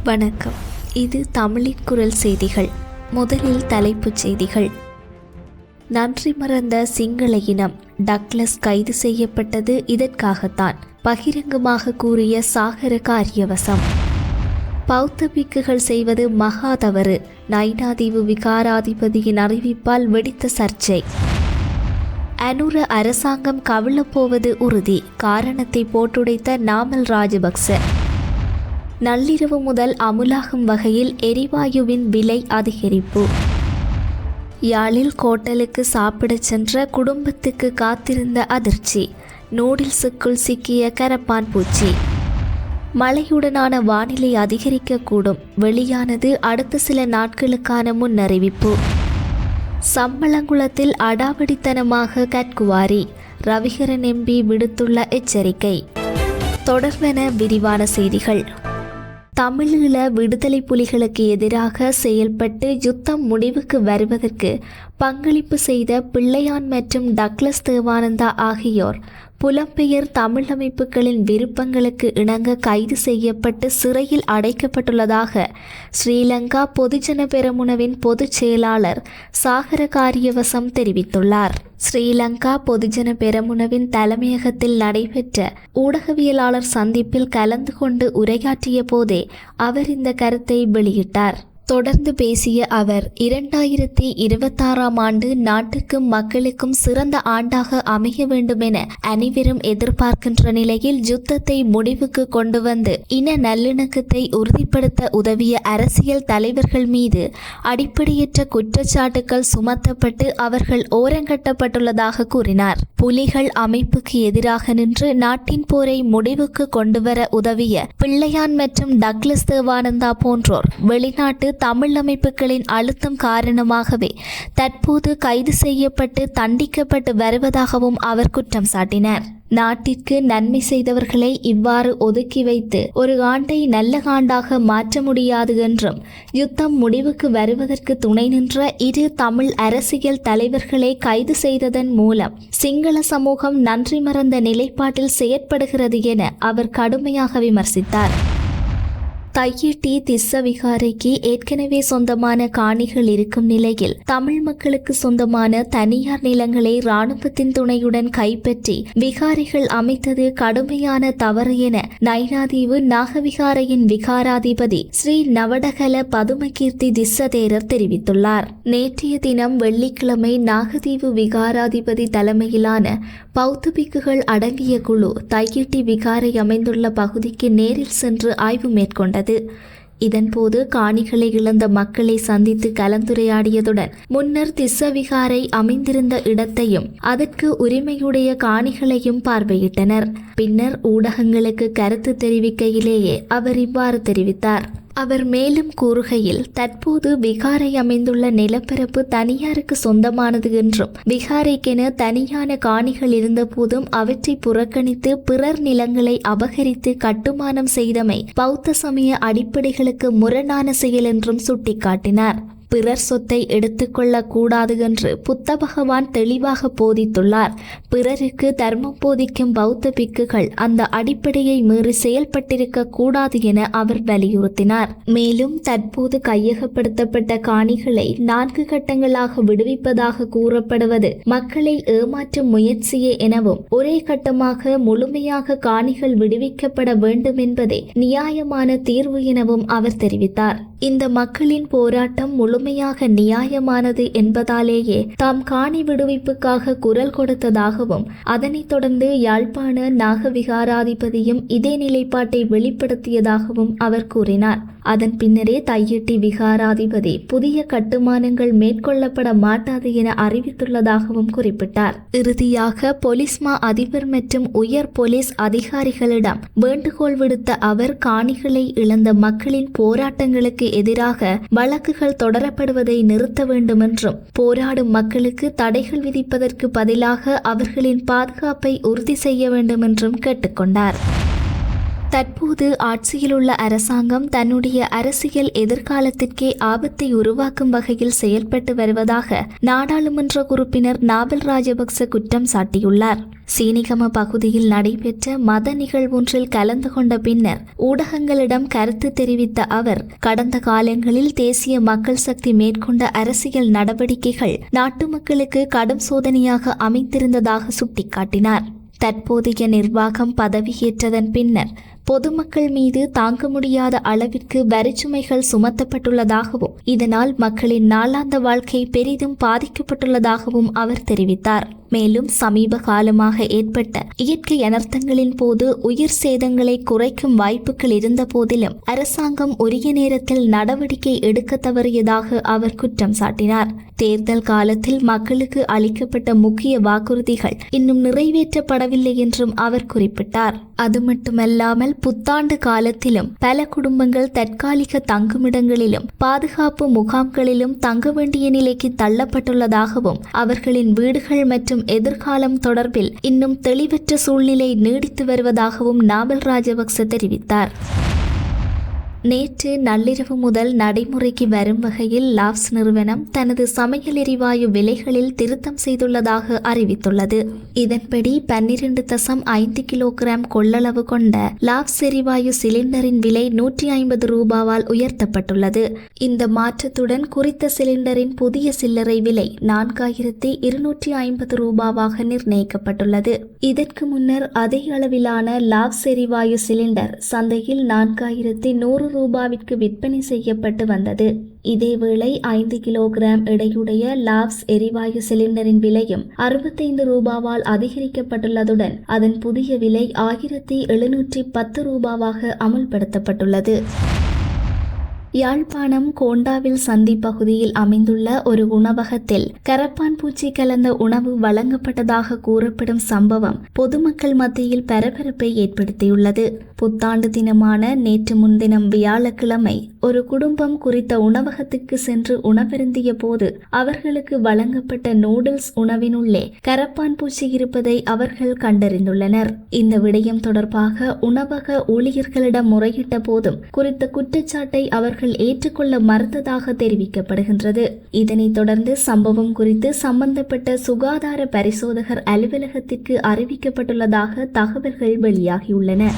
வணக்கம். இது தமிழின் குரல் செய்திகள். முதலில் தலைப்புச் செய்திகள். நன்றி மறந்த சிங்கள இனம். டக்ளஸ் கைது செய்யப்பட்டது இதற்காகத்தான், பகிரங்கமாக கூறிய சாகர காரியவசம். பௌத்த பிக்குகள் செய்வது மகா தவறு. நைனாதீவு விகாராதிபதியின் அறிவிப்பால் வெடித்த சர்ச்சை. அனுர அரசாங்கம் கவிழப்போவது உறுதி. காரணத்தை போட்டுடைத்த நாமல் ராஜபக்ச. நள்ளிரவு முதல் அமுலாகும் வகையில் எரிவாயுவின் விலை அதிகரிப்பு. யாழில் கோட்டலுக்கு சாப்பிடச் சென்ற குடும்பத்துக்கு காத்திருந்த அதிர்ச்சி. நூடில்ஸுக்குள் சிக்கிய கரப்பான் பூச்சி. மழையுடனான வானிலை அதிகரிக்கக்கூடும். வெளியானது அடுத்த சில நாட்களுக்கான முன்னறிவிப்பு. சம்பளங்குளத்தில் அடாவடித்தனமாக கட்குவாரி. ரவிகரன் எம்பி விடுத்துள்ள எச்சரிக்கை. தொடர்வென விரிவான செய்திகள். தமிழீழ விடுதலை புலிகளுக்கு எதிராக செயல்பட்டு யுத்தம் முடிவுக்கு வருவதற்கு பங்களிப்பு செய்த பிள்ளையான் மற்றும் டக்ளஸ் தேவானந்தா ஆகியோர் புலம்பெயர் தமிழ் அமைப்புகளின் விருப்பங்களுக்கு இணங்க கைது செய்யப்பட்டு சிறையில் அடைக்கப்பட்டுள்ளதாக ஸ்ரீலங்கா பொதுஜன பெரமுனவின் பொதுச் செயலாளர் சாகர காரியவசம் தெரிவித்துள்ளார். ஸ்ரீலங்கா பொதுஜன பெரமுனவின் தலைமையகத்தில் நடைபெற்ற ஊடகவியலாளர் சந்திப்பில் கலந்து கொண்டு உரையாற்றிய போதே அவர் இந்த கருத்தை வெளியிட்டார். தொடர்ந்து பேசிய அவர், 2026ஆம் ஆண்டு நாட்டுக்கும் மக்களுக்கும் சிறந்த ஆண்டாக அமைய வேண்டுமென அனைவரும் எதிர்பார்க்கின்ற நிலையில் யுத்தத்தை முடிவுக்கு கொண்டு வந்து இன நல்லிணக்கத்தை உறுதிப்படுத்த உதவிய அரசியல் தலைவர்கள் மீது அடிப்படையற்ற குற்றச்சாட்டுகள் சுமத்தப்பட்டு அவர்கள் ஓரங்கட்டப்பட்டுள்ளதாக கூறினார். புலிகள் அமைப்புக்கு எதிராக நின்று நாட்டின் போரை முடிவுக்கு கொண்டுவர உதவிய பிள்ளையான் மற்றும் டக்ளஸ் தேவானந்தா போன்றோர் வெளிநாட்டு தமிழ் அமைப்புகளின் அழுத்தம் காரணமாகவே தற்போது கைது செய்யப்பட்டு தண்டிக்கப்பட்டு வருவதாகவும் அவர் குற்றம் சாட்டினார். நாட்டிற்கு நன்மை செய்தவர்களை இவ்வாறு ஒதுக்கி வைத்து ஒரு ஆண்டை நல்ல ஆண்டாக மாற்ற முடியாது என்றும், யுத்தம் முடிவுக்கு வருவதற்கு துணை நின்ற இரு தமிழ் அரசியல் தலைவர்களை கைது செய்ததன் மூலம் சிங்கள சமூகம் நன்றி மறந்த நிலைப்பாட்டில் செயற்படுகிறது என அவர் கடுமையாக விமர்சித்தார். தையிட்டி திஸ்ஸ விகாரைக்கு ஏற்கனவே சொந்தமான காணிகள் இருக்கும் நிலையில் தமிழ் மக்களுக்கு சொந்தமான தனியார் நிலங்களை இராணுவத்தின் துணையுடன் கைப்பற்றி விகாரைகள் அமைத்தது கடுமையான தவறு என நைனாதீவு நாகவிகாரையின் விகாராதிபதி ஸ்ரீ நவடகல பதுமகீர்த்தி திஸ்ஸ தேரர் தெரிவித்துள்ளார். நேற்றைய தினம் வெள்ளிக்கிழமை நாகதீவு விகாராதிபதி தலைமையிலான பௌத்த பிக்குகள் அடங்கிய குழு தையிட்டி விகாரை அமைந்துள்ள பகுதிக்கு நேரில் சென்று ஆய்வு மேற்கொண்டது. இதன்போது காணிகளை இழந்த மக்களை சந்தித்து கலந்துரையாடியதுடன் முன்னர் திஸ்ஸவிகாரை அமைந்திருந்த இடத்தையும் அதற்கு உரிமையுடைய காணிகளையும் பார்வையிட்டனர். பின்னர் ஊடகங்களுக்கு கருத்து தெரிவிக்கையிலேயே அவர் இவ்வாறு தெரிவித்தார். அவர் மேலும் கூறுகையில், தற்போது விகாரை அமைந்துள்ள நிலப்பரப்பு தனியாருக்கு சொந்தமானது என்றும், விகாரைக்கென தனியான காணிகள் இருந்த போதும் அவற்றை புறக்கணித்து பிறர் நிலங்களை அபகரித்து கட்டுமானம் செய்தமை பௌத்த சமய அடிப்படைகளுக்கு முரணான செயல் என்றும் சுட்டிக்காட்டினார். பிறர் சொத்தை எடுத்துக்கொள்ள கூடாது என்று புத்த பகவான் தெளிவாக போதித்துள்ளார். பிறருக்கு தர்மம் போதிக்கும் பௌத்த பிக்குகள் அந்த அடிப்படையை மீறி செயல்பட்டிருக்க கூடாது என அவர் வலியுறுத்தினார். மேலும் தற்போது கையகப்படுத்தப்பட்ட காணிகளை 4 கட்டங்களாக விடுவிப்பதாக கூறப்படுவது மக்களை ஏமாற்றும் முயற்சியே எனவும், ஒரே கட்டமாக முழுமையாக காணிகள் விடுவிக்கப்பட வேண்டும் என்பதே நியாயமான தீர்வு எனவும் அவர் தெரிவித்தார். இந்த மக்களின் போராட்டம் முழுமையாக நியாயமானது என்பதாலேயே தாம் காணி விடுவிப்புக்காக குரல் கொடுத்ததாகவும், அதனைத் தொடர்ந்து யாழ்ப்பாண நாகவிகாராதிபதியும் இதே நிலைப்பாட்டை வெளிப்படுத்தியதாகவும் அவர் கூறினார். அதன் பின்னரே தையிட்டி விகாராதிபதி புதிய கட்டுமானங்கள் மேற்கொள்ளப்பட மாட்டாது என அறிவித்துள்ளதாகவும் குறிப்பிட்டார். இறுதியாக போலீஸ் மா அதிபர் மற்றும் உயர் போலீஸ் அதிகாரிகளிடம் வேண்டுகோள் விடுத்த அவர், காணிகளை இழந்த மக்களின் போராட்டங்களுக்கு எதிராக வழக்குகள் தொடரப்படுவதை நிறுத்த வேண்டும் என்றும், போராடும் மக்களுக்கு தடைகள் விதிப்பதற்கு பதிலாக அவர்களின் பாதுகாப்பை உறுதி செய்ய வேண்டும் என்றும் கேட்டுக்கொண்டார். தற்போது ஆட்சியிலுள்ள அரசாங்கம் தன்னுடைய அரசியல் எதிர்காலத்திற்கே ஆபத்தை உருவாக்கும் வகையில் செயல்பட்டு வருவதாக நாடாளுமன்ற உறுப்பினர் நாவல் ராஜபக்ச குற்றம் சாட்டியுள்ளார். சீனிகம பகுதியில் நடைபெற்ற மத நிகழ்வொன்றில் கலந்து கொண்ட பின்னர் ஊடகங்களிடம் கருத்து தெரிவித்த அவர், கடந்த காலங்களில் தேசிய மக்கள் சக்தி மேற்கொண்ட அரசியல் நடவடிக்கைகள் நாட்டு மக்களுக்கு கடும் சோதனையாக அமைந்திருந்ததாக சுட்டிக்காட்டினார். தற்போதைய நிர்வாகம் பதவியேற்றதன் பின்னர் பொதுமக்கள் மீது தாங்க முடியாத அளவிற்கு வரிச்சுமைகள் சுமத்தப்பட்டுள்ளதாகவும் இதனால் மக்களின் நாளாந்த வாழ்க்கை பெரிதும் பாதிக்கப்பட்டுள்ளதாகவும் அவர் தெரிவித்தார். மேலும் சமீப காலமாக ஏற்பட்ட இயற்கை அனர்த்தங்களின் போது உயிர் சேதங்களை குறைக்கும் வாய்ப்புகள் இருந்த போதிலும் அரசாங்கம் உரிய நேரத்தில் நடவடிக்கை எடுக்க தவறியதாக அவர் குற்றம் சாட்டினார். தேர்தல் காலத்தில் மக்களுக்கு அளிக்கப்பட்ட முக்கிய வாக்குறுதிகள் இன்னும் நிறைவேற்றப்படவில்லை என்றும் அவர் குறிப்பிட்டார். அது மட்டுமல்லாமல் புத்தாண்டு காலத்திலும் பல குடும்பங்கள் தற்காலிக தங்குமிடங்களிலும் பாதுகாப்பு முகாம்களிலும் தங்க வேண்டிய நிலைக்கு தள்ளப்பட்டுள்ளதாகவும் அவர்களின் வீடுகள் மற்றும் எதிர்காலம் தொடர்பில் இன்னும் தெளிவற்ற சூழ்நிலை நீடித்து வருவதாகவும் நாவல் ராஜபக்ச தெரிவித்தார். நேற்று நள்ளிரவு முதல் நடைமுறைக்கு வரும் வகையில் லாப்ஸ் நிறுவனம் தனது சமையல் எரிவாயு விலைகளில் திருத்தம் செய்துள்ளதாக அறிவித்துள்ளது. இதன்படி 12.5 கிலோகிராம் கொள்ளளவு கொண்ட லாப்ஸ் எரிவாயு சிலிண்டரின் விலை 150 ரூபாவால் உயர்த்தப்பட்டுள்ளது. இந்த மாற்றத்துடன் குறித்த சிலிண்டரின் புதிய சில்லறை விலை 4250 ரூபாவாக நிர்ணயிக்கப்பட்டுள்ளது. இதற்கு முன்னர் அதே அளவிலான லாப்ஸ் எரிவாயு சிலிண்டர் சந்தையில் 4100 ரூபாவிற்கு விற்பனை செய்யப்பட்டு வந்தது. இதேவேளை 5 கிலோகிராம் எடையுடைய லாப்ஸ் எரிவாயு சிலிண்டரின் விலையும் 65 ரூபாவால் அதிகரிக்கப்பட்டுள்ளதுடன் அதன் புதிய விலை 1710 ரூபாவாக அமுல்படுத்தப்பட்டுள்ளது. யாழ்ப்பாணம் கோண்டாவில் சந்தி பகுதியில் அமைந்துள்ள ஒரு உணவகத்தில் கரப்பான் பூச்சி கலந்த உணவு வழங்கப்பட்டதாக கூறப்படும் சம்பவம் பொதுமக்கள் மத்தியில் பரபரப்பை ஏற்படுத்தியுள்ளது. புத்தாண்டு தினமான நேற்று முன்தினம் வியாழக்கிழமை ஒரு குடும்பம் குறித்த உணவகத்துக்கு சென்று உணவருந்திய போது அவர்களுக்கு வழங்கப்பட்ட நூடுல்ஸ் உணவினுள்ளே கரப்பான் பூச்சி இருப்பதை அவர்கள் கண்டறிந்துள்ளனர். இந்த விடயம் தொடர்பாக உணவக ஊழியர்களிடம் முறையிட்ட போதும் குறித்த குற்றச்சாட்டை அவர்கள் ஏற்றுக்கொள்ள மறுத்ததாக தெரிவிக்கப்படுகின்றது. இதனைத் தொடர்ந்து சம்பவம் குறித்து சம்பந்தப்பட்ட சுகாதார பரிசோதகர் அலுவலகத்திற்கு அறிவிக்கப்பட்டுள்ளதாக தகவல்கள் வெளியாகியுள்ளன.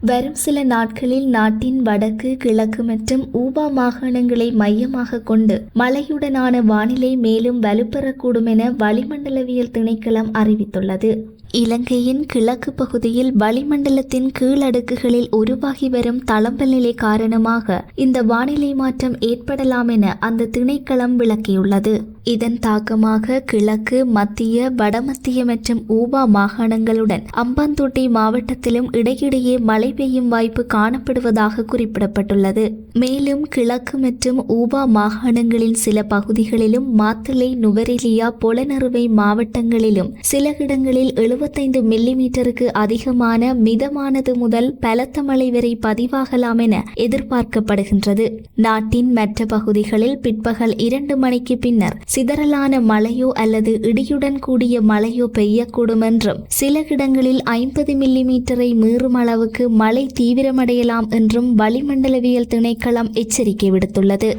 வரும் சில நாட்களில் நாட்டின் வடக்கு, கிழக்கு மற்றும் ஊபா மாகாணங்களை மையமாக கொண்டு மழையுடனான வானிலை மேலும் வலுப்பெறக்கூடும் என வளிமண்டலவியல் திணைக்களம் அறிவித்துள்ளது. இலங்கையின் கிழக்கு பகுதியில் வளிமண்டலத்தின் கீழடுக்குகளில் உருவாகி வரும் தளம்பல் நிலை காரணமாக இந்த வானிலை மாற்றம் ஏற்படலாம் என அந்த திணைக்களம் விளக்கியுள்ளது. இதன் தாக்கமாக கிழக்கு, மத்திய, வடமத்திய மற்றும் ஊபா மாகாணங்களுடன் அம்பாந்தோட்டை மாவட்டத்திலும் இடையிடையே மழை பெய்யும் வாய்ப்பு காணப்படுவதாக குறிப்பிடப்பட்டுள்ளது. மேலும் கிழக்கு மற்றும் ஊபா மாகாணங்களின் சில பகுதிகளிலும் மாத்தளை, நுவரெலியா, பொலனறுவை மாவட்டங்களிலும் சில இடங்களில் 75 மில்லிமீட்டருக்கு அதிகமான மிதமானது முதல் பலத்த மழை வரை பதிவாகலாம் என எதிர்பார்க்கப்படுகின்றது. நாட்டின் மற்ற பகுதிகளில் பிற்பகல் 2 மணிக்கு பின்னர் சிதறலான மழையோ அல்லது இடியுடன் கூடிய மழையோ பெய்யக்கூடும் என்றும் சில இடங்களில் 50 மில்லிமீட்டரை மீறும் அளவுக்கு மழை தீவிரமடையலாம் என்றும் வளிமண்டலவியல் திணைக்களம் எச்சரிக்கை விடுத்துள்ளது.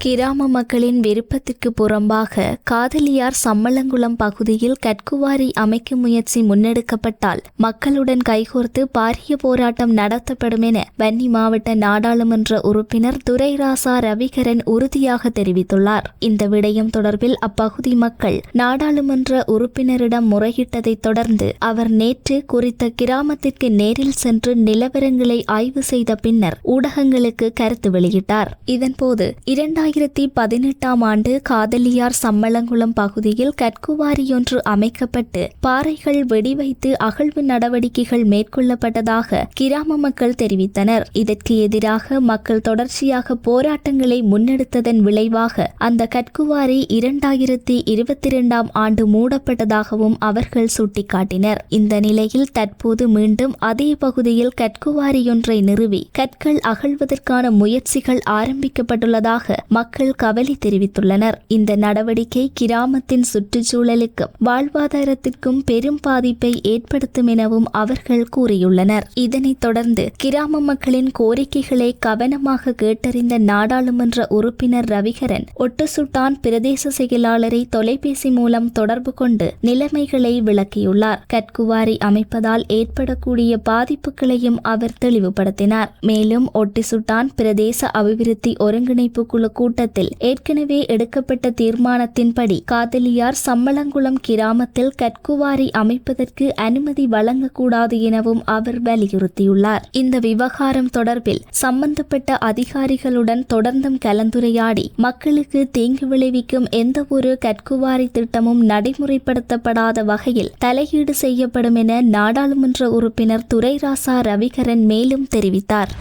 கிராம மக்களின் விருப்பத்திற்கு புறம்பாக காதலியார் சம்மளங்குளம் பகுதியில் கட்குவாரி அமைக்கும் முயற்சி முன்னெடுக்கப்பட்டால் மக்களுடன் கைகோர்த்து பாரிய போராட்டம் நடத்தப்படும் என வன்னி மாவட்ட நாடாளுமன்ற உறுப்பினர் துரைராசா ரவிகரன் உறுதியாக தெரிவித்துள்ளார். இந்த விடயம் தொடர்பில் அப்பகுதி மக்கள் நாடாளுமன்ற உறுப்பினரிடம் முறையிட்டதை தொடர்ந்து அவர் நேற்று குறித்த கிராமத்திற்கு நேரில் சென்று நிலவரங்களை ஆய்வு செய்த பின்னர் ஊடகங்களுக்கு கருத்து வெளியிட்டார். இதன்போது 2018 ஆண்டு காதலியார் சம்மளங்குளம் பகுதியில் கட்குவாரியொன்று அமைக்கப்பட்டு பாறைகள் வெடிவைத்து அகழ்வு நடவடிக்கைகள் மேற்கொள்ளப்பட்டதாக கிராம மக்கள் தெரிவித்தனர். இதற்கு எதிராக மக்கள் தொடர்ச்சியாக போராட்டங்களை முன்னெடுத்ததன் விளைவாக அந்த கட்குவாரி 2022 ஆண்டு மூடப்பட்டதாகவும் அவர்கள் சுட்டிக்காட்டினர். இந்த நிலையில் தற்போது மீண்டும் அதே பகுதியில் கட்குவாரியொன்றை நிறுவி கற்கள் அகழ்வதற்கான முயற்சிகள் ஆரம்பிக்கப்பட்டுள்ளதாக மக்கள் கவலை தெரிவித்துள்ளனர். இந்த நடவடிக்கை கிராமத்தின் சுற்றுச்சூழலுக்கும் வாழ்வாதாரத்திற்கும் பெரும் பாதிப்பை ஏற்படுத்தும் எனவும் அவர்கள் கூறியுள்ளனர். இதனைத் தொடர்ந்து கிராம மக்களின் கோரிக்கைகளை கவனமாக கேட்டறிந்த நாடாளுமன்ற உறுப்பினர் ரவிகரன் ஒட்டுசுட்டான் பிரதேச செயலாளரை தொலைபேசி மூலம் தொடர்பு கொண்டு நிலைமைகளை விளக்கியுள்ளார். கட்குவாரி அமைப்பதால் ஏற்படக்கூடிய பாதிப்புகளையும் அவர் தெளிவுபடுத்தினார். மேலும் ஒட்டிசுட்டான் பிரதேச அபிவிருத்தி ஒருங்கிணைப்பு குழு கூட்டத்தில் ஏற்கனவே எடுக்கப்பட்ட தீர்மானத்தின்படி காதலியார் சம்மளங்குளம் கிராமத்தில் கட்குவாரி அமைப்பதற்கு அனுமதி வழங்கக்கூடாது எனவும் அவர் வலியுறுத்தியுள்ளார். இந்த விவகாரம் தொடர்பில் சம்பந்தப்பட்ட அதிகாரிகளுடன் தொடர்ந்தும் கலந்துரையாடி மக்களுக்கு தீங்கு விளைவிக்கும் எந்த ஒரு கட்குவாரி திட்டமும் நடைமுறைப்படுத்தப்படாத வகையில் தலையீடு செய்யப்படும் என நாடாளுமன்ற உறுப்பினர் துரைராசா ரவிகரன் மேலும் தெரிவித்தார்.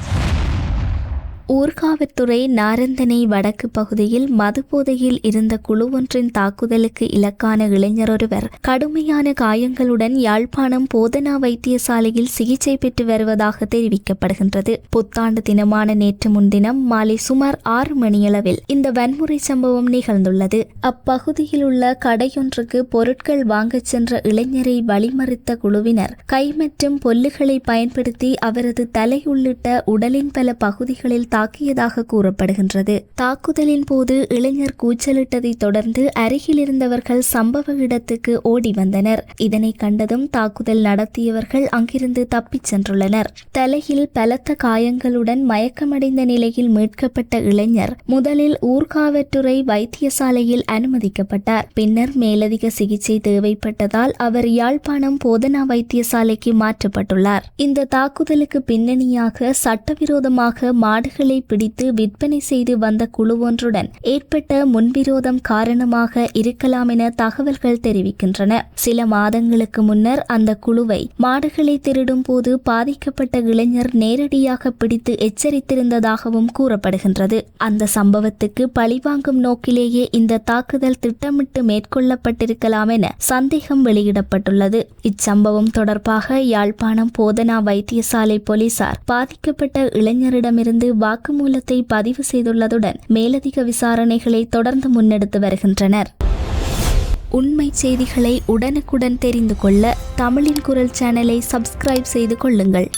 ஊர்காவத்துறை நாரந்தனை வடக்கு பகுதியில் மதுபோதையில் இருந்த குழு ஒன்றின் தாக்குதலுக்கு இலக்கான இளைஞர் ஒருவர் கடுமையான காயங்களுடன் யாழ்ப்பாணம் போதனா வைத்தியசாலையில் சிகிச்சை பெற்று வருவதாக தெரிவிக்கப்படுகின்றது. புத்தாண்டு தினமான நேற்று முன்தினம் மாலை சுமார் 6 மணியளவில் இந்த வன்முறை சம்பவம் நிகழ்ந்துள்ளது. அப்பகுதியில் உள்ள கடையொன்றுக்கு பொருட்கள் வாங்கச் சென்ற இளைஞரை வழிமறித்த குழுவினர் கை மற்றும் பொல்லுகளை பயன்படுத்தி அவரது தலை உள்ளிட்ட உடலின் பல பகுதிகளில் தாக்கியதாக கூறப்படுகின்றது. தாக்குதலின் போது இளைஞர் கூச்சலிட்டதை தொடர்ந்து அருகில் இருந்தவர்கள் சம்பவ இடத்துக்கு ஓடி வந்தனர். இதனை கண்டதும் தாக்குதல் நடத்தியவர்கள் அங்கிருந்து தப்பிச் சென்றுள்ளனர். தலையில் பலத்த காயங்களுடன் மயக்கமடைந்த நிலையில் மீட்கப்பட்ட இளைஞர் முதலில் ஊர்காவற்றுறை வைத்தியசாலையில் அனுமதிக்கப்பட்டார். பின்னர் மேலதிக சிகிச்சை தேவைப்பட்டதால் அவர் யாழ்ப்பாணம் போதனா வைத்தியசாலைக்கு மாற்றப்பட்டுள்ளார். இந்த தாக்குதலுக்கு பின்னணியாக சட்டவிரோதமாக மாடுகளை பிடித்து விற்பனை செய்து வந்த குழு ஒன்றுடன் ஏற்பட்ட முன்விரோதம் காரணமாக இருக்கலாம் என தகவல்கள் தெரிவிக்கின்றன. சில மாதங்களுக்கு முன்னர் அந்த குழுவை மாடுகளை திருடும் போது பாதிக்கப்பட்ட இளைஞர் நேரடியாக பிடித்து எச்சரித்திருந்ததாகவும் கூறப்படுகின்றது. அந்த சம்பவத்துக்கு பழிவாங்கும் நோக்கிலேயே இந்த தாக்குதல் திட்டமிட்டு மேற்கொள்ளப்பட்டிருக்கலாம் என சந்தேகம் வெளியிடப்பட்டுள்ளது. இச்சம்பவம் தொடர்பாக யாழ்ப்பாணம் போதனா வைத்தியசாலை போலீசார் பாதிக்கப்பட்ட இளைஞரிடமிருந்து வாக்குமூலத்தை பதிவு செய்துள்ளதுடன் மேலதிக விசாரணைகளை தொடர்ந்து முன்னெடுத்து வருகின்றனர். உண்மை செய்திகளை உடனுக்குடன் தெரிந்து கொள்ள தமிழின் குரல் சேனலை சப்ஸ்கிரைப் செய்து கொள்ளுங்கள்.